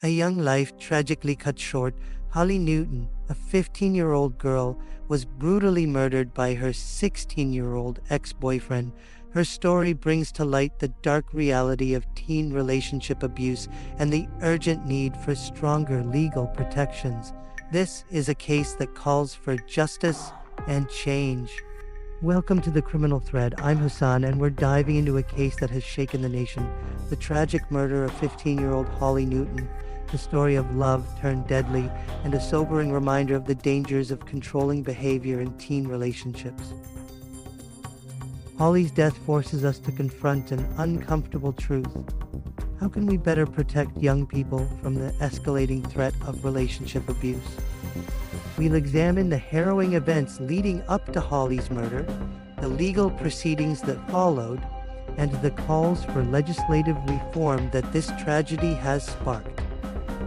A young life tragically cut short. Holly Newton, a 15-year-old girl, was brutally murdered by her 16-year-old ex-boyfriend. Her story brings to light the dark reality of teen relationship abuse and the urgent need for stronger legal protections. This is a case that calls for justice and change. Welcome to the Criminal Thread. I'm Hassan, and we're diving into a case that has shaken the nation: the tragic murder of 15-year-old Holly Newton. The story of love turned deadly, and a sobering reminder of the dangers of controlling behavior in teen relationships. Holly's death forces us to confront an uncomfortable truth. How can we better protect young people from the escalating threat of relationship abuse? We'll examine the harrowing events leading up to Holly's murder, the legal proceedings that followed, and the calls for legislative reform that this tragedy has sparked.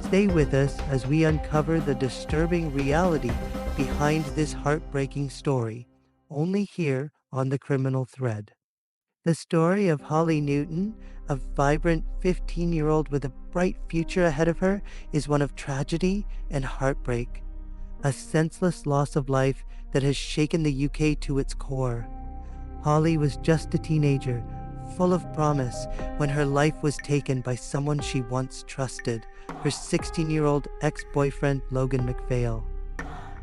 Stay with us as we uncover the disturbing reality behind this heartbreaking story, only here on the Criminal Thread. The story of Holly Newton, a vibrant 15-year-old with a bright future ahead of her, is one of tragedy and heartbreak, a senseless loss of life that has shaken the UK to its core. Holly was just a teenager, full of promise, when her life was taken by someone she once trusted, her 16-year-old ex-boyfriend Logan MacPhail.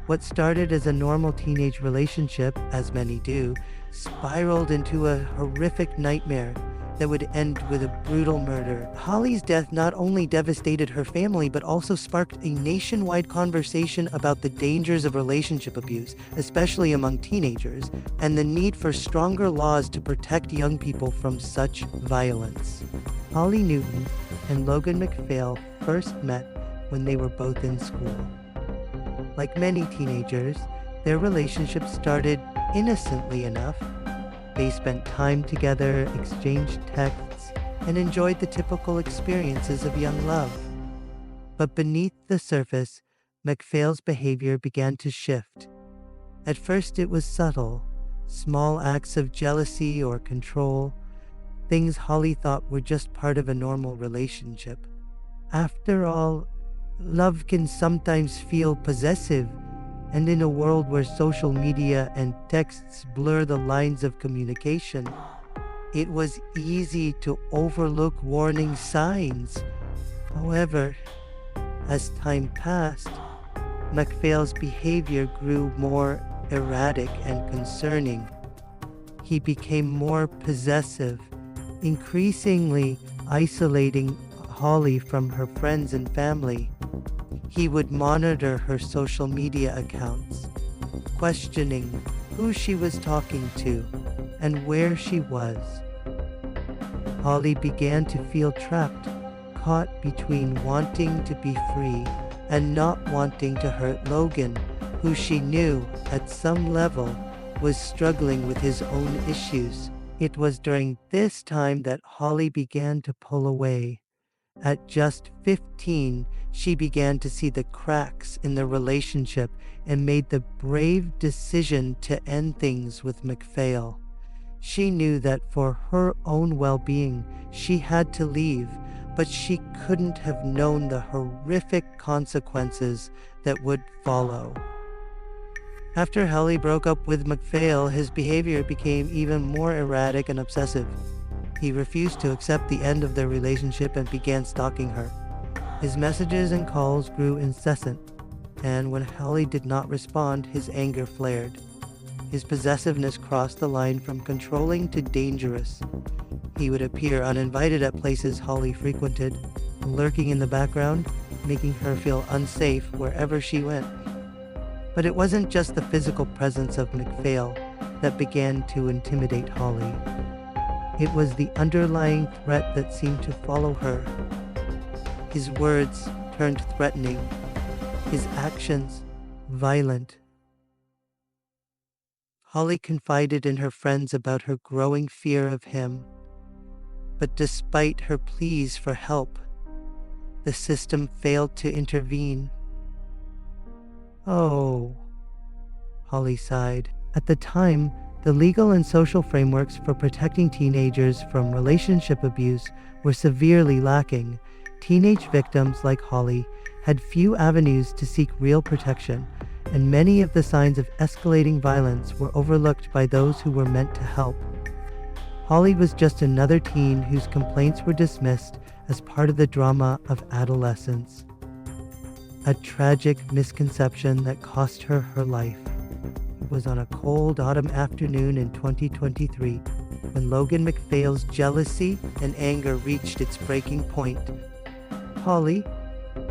What started as a normal teenage relationship, as many do, spiraled into a horrific nightmare that would end with a brutal murder. Holly's death not only devastated her family, but also sparked a nationwide conversation about the dangers of relationship abuse, especially among teenagers, and the need for stronger laws to protect young people from such violence. Holly Newton and Logan MacPhail first met when they were both in school. Like many teenagers, their relationship started innocently enough. They spent time together, exchanged texts, and enjoyed the typical experiences of young love. But beneath the surface, MacPhail's behavior began to shift. At first it was subtle, small acts of jealousy or control, things Holly thought were just part of a normal relationship. After all, love can sometimes feel possessive, and in a world where social media and texts blur the lines of communication, it was easy to overlook warning signs. However, as time passed, MacPhail's behavior grew more erratic and concerning. He became more possessive, increasingly isolating Holly from her friends and family. He would monitor her social media accounts, questioning who she was talking to and where she was. Holly began to feel trapped, caught between wanting to be free and not wanting to hurt Logan, who she knew, at some level, was struggling with his own issues. It was during this time that Holly began to pull away. At just 15, she began to see the cracks in the relationship and made the brave decision to end things with MacPhail. She knew that for her own well-being, she had to leave, but she couldn't have known the horrific consequences that would follow. After Holly broke up with MacPhail, his behavior became even more erratic and obsessive. He refused to accept the end of their relationship and began stalking her. His messages and calls grew incessant, and when Holly did not respond, his anger flared. His possessiveness crossed the line from controlling to dangerous. He would appear uninvited at places Holly frequented, lurking in the background, making her feel unsafe wherever she went. But it wasn't just the physical presence of MacPhail that began to intimidate Holly. It was the underlying threat that seemed to follow her. His words turned threatening, his actions violent. Holly confided in her friends about her growing fear of him. But despite her pleas for help, the system failed to intervene. "Oh," Holly sighed. At the time, the legal and social frameworks for protecting teenagers from relationship abuse were severely lacking, Teenage victims like Holly had few avenues to seek real protection, and many of the signs of escalating violence were overlooked by those who were meant to help. Holly was just another teen whose complaints were dismissed as part of the drama of adolescence. A tragic misconception that cost her her life. It was on a cold autumn afternoon in 2023 when Logan MacPhail's jealousy and anger reached its breaking point. Holly,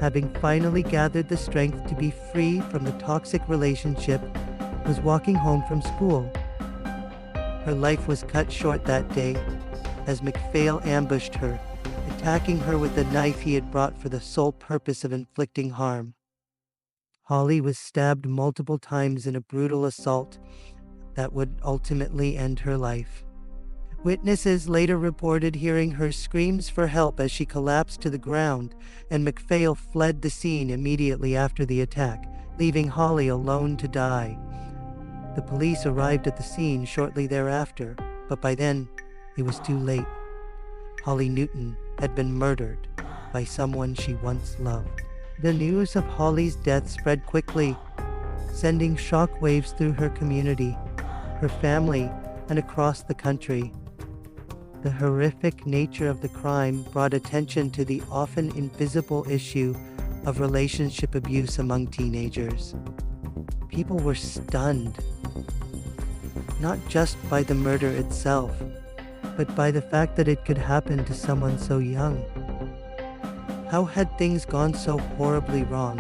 having finally gathered the strength to be free from the toxic relationship, was walking home from school. Her life was cut short that day as MacPhail ambushed her, attacking her with the knife he had brought for the sole purpose of inflicting harm. Holly was stabbed multiple times in a brutal assault that would ultimately end her life. Witnesses later reported hearing her screams for help as she collapsed to the ground, and MacPhail fled the scene immediately after the attack, leaving Holly alone to die. The police arrived at the scene shortly thereafter, but by then, it was too late. Holly Newton had been murdered by someone she once loved. The news of Holly's death spread quickly, sending shockwaves through her community, her family, and across the country. The horrific nature of the crime brought attention to the often invisible issue of relationship abuse among teenagers. People were stunned, not just by the murder itself, but by the fact that it could happen to someone so young. How had things gone so horribly wrong?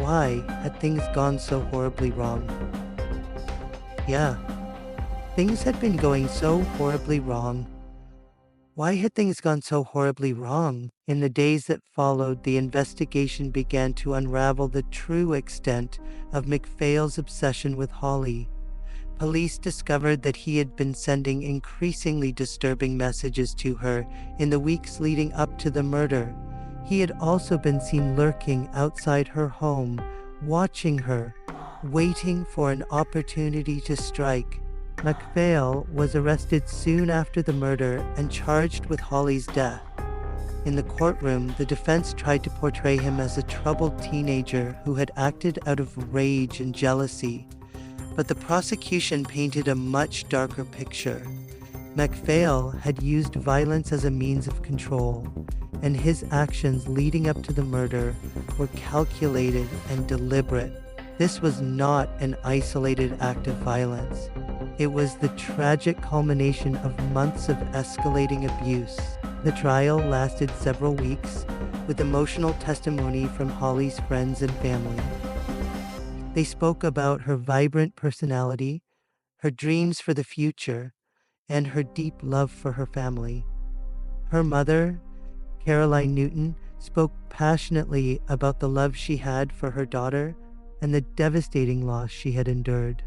Why had things gone so horribly wrong? Yeah, things had been going so horribly wrong. Why had things gone so horribly wrong? In the days that followed, the investigation began to unravel the true extent of MacPhail's obsession with Holly. Police discovered that he had been sending increasingly disturbing messages to her in the weeks leading up to the murder. He had also been seen lurking outside her home, watching her, waiting for an opportunity to strike. MacPhail was arrested soon after the murder and charged with Holly's death. In the courtroom, the defense tried to portray him as a troubled teenager who had acted out of rage and jealousy, but the prosecution painted a much darker picture. MacPhail had used violence as a means of control, and his actions leading up to the murder were calculated and deliberate. This was not an isolated act of violence. It was the tragic culmination of months of escalating abuse. The trial lasted several weeks, with emotional testimony from Holly's friends and family. They spoke about her vibrant personality, her dreams for the future, and her deep love for her family. Her mother, Caroline Newton, spoke passionately about the love she had for her daughter and the devastating loss she had endured.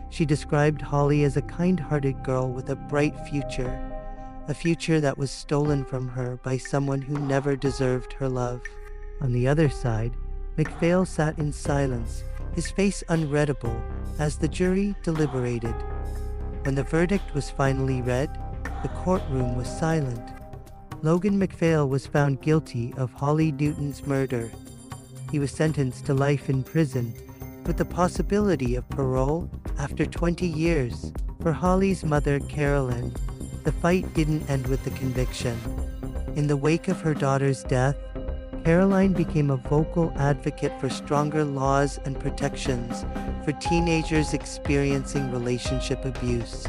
She described Holly as a kind-hearted girl with a bright future, a future that was stolen from her by someone who never deserved her love. On the other side, MacPhail sat in silence, his face unreadable, as the jury deliberated. When the verdict was finally read, the courtroom was silent. Logan MacPhail was found guilty of Holly Newton's murder. He was sentenced to life in prison, with the possibility of parole after 20 years. For Holly's mother, Carolyn, the fight didn't end with the conviction. In the wake of her daughter's death, Caroline became a vocal advocate for stronger laws and protections for teenagers experiencing relationship abuse.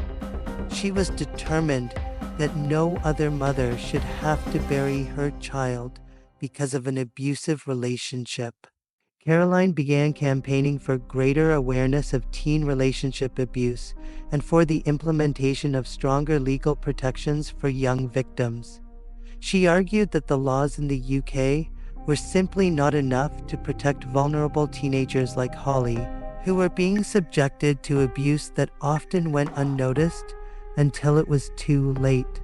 She was determined that no other mother should have to bury her child because of an abusive relationship. Caroline began campaigning for greater awareness of teen relationship abuse and for the implementation of stronger legal protections for young victims. She argued that the laws in the UK were simply not enough to protect vulnerable teenagers like Holly, who were being subjected to abuse that often went unnoticed until it was too late.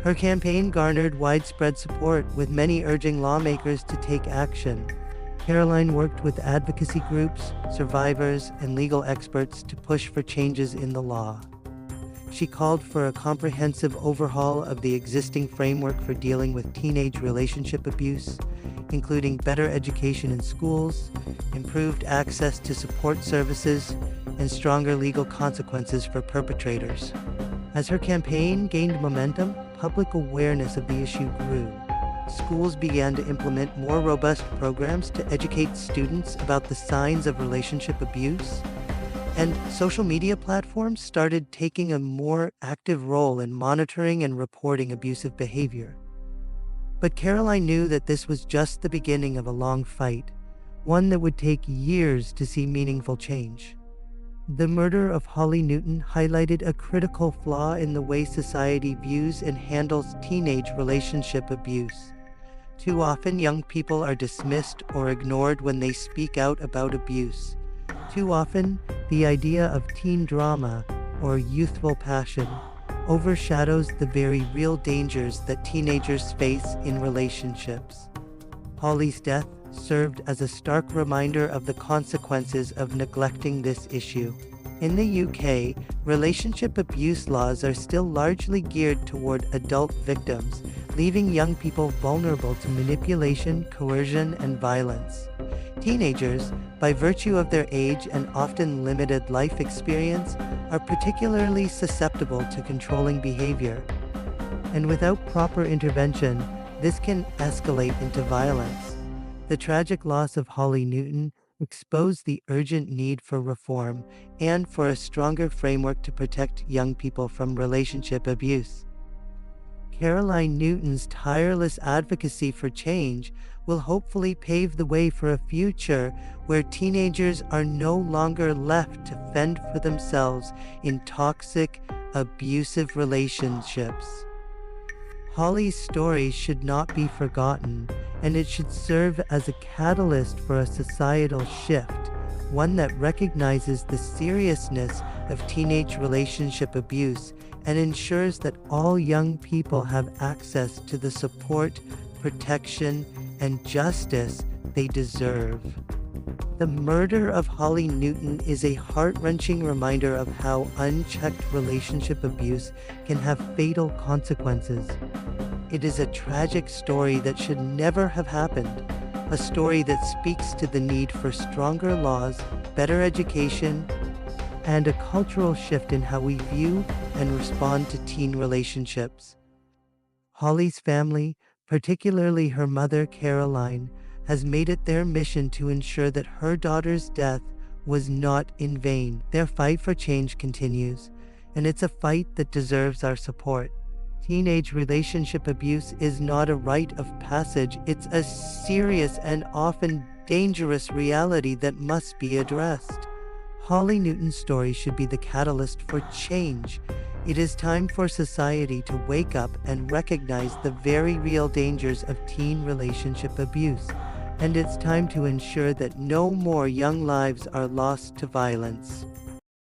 Her campaign garnered widespread support, with many urging lawmakers to take action. Caroline worked with advocacy groups, survivors, and legal experts to push for changes in the law. She called for a comprehensive overhaul of the existing framework for dealing with teenage relationship abuse, including better education in schools, improved access to support services, and stronger legal consequences for perpetrators. As her campaign gained momentum, public awareness of the issue grew. Schools began to implement more robust programs to educate students about the signs of relationship abuse, and social media platforms started taking a more active role in monitoring and reporting abusive behavior. But Caroline knew that this was just the beginning of a long fight, one that would take years to see meaningful change. The murder of Holly Newton highlighted a critical flaw in the way society views and handles teenage relationship abuse. Too often, young people are dismissed or ignored when they speak out about abuse. Too often, the idea of teen drama or youthful passion overshadows the very real dangers that teenagers face in relationships. Holly's death served as a stark reminder of the consequences of neglecting this issue. In the UK, relationship abuse laws are still largely geared toward adult victims, leaving young people vulnerable to manipulation, coercion, and violence. Teenagers, by virtue of their age and often limited life experience, are particularly susceptible to controlling behavior. And without proper intervention, this can escalate into violence. The tragic loss of Holly Newton exposed the urgent need for reform and for a stronger framework to protect young people from relationship abuse. Caroline Newton's tireless advocacy for change will hopefully pave the way for a future where teenagers are no longer left to fend for themselves in toxic, abusive relationships. Holly's story should not be forgotten, and it should serve as a catalyst for a societal shift, one that recognizes the seriousness of teenage relationship abuse and ensures that all young people have access to the support, protection, and justice they deserve. The murder of Holly Newton is a heart-wrenching reminder of how unchecked relationship abuse can have fatal consequences. It is a tragic story that should never have happened, a story that speaks to the need for stronger laws, better education, and a cultural shift in how we view and respond to teen relationships. Holly's family, particularly her mother Caroline, has made it their mission to ensure that her daughter's death was not in vain. Their fight for change continues, and it's a fight that deserves our support. Teenage relationship abuse is not a rite of passage, it's a serious and often dangerous reality that must be addressed. Holly Newton's story should be the catalyst for change. It is time for society to wake up and recognize the very real dangers of teen relationship abuse. And it's time to ensure that no more young lives are lost to violence.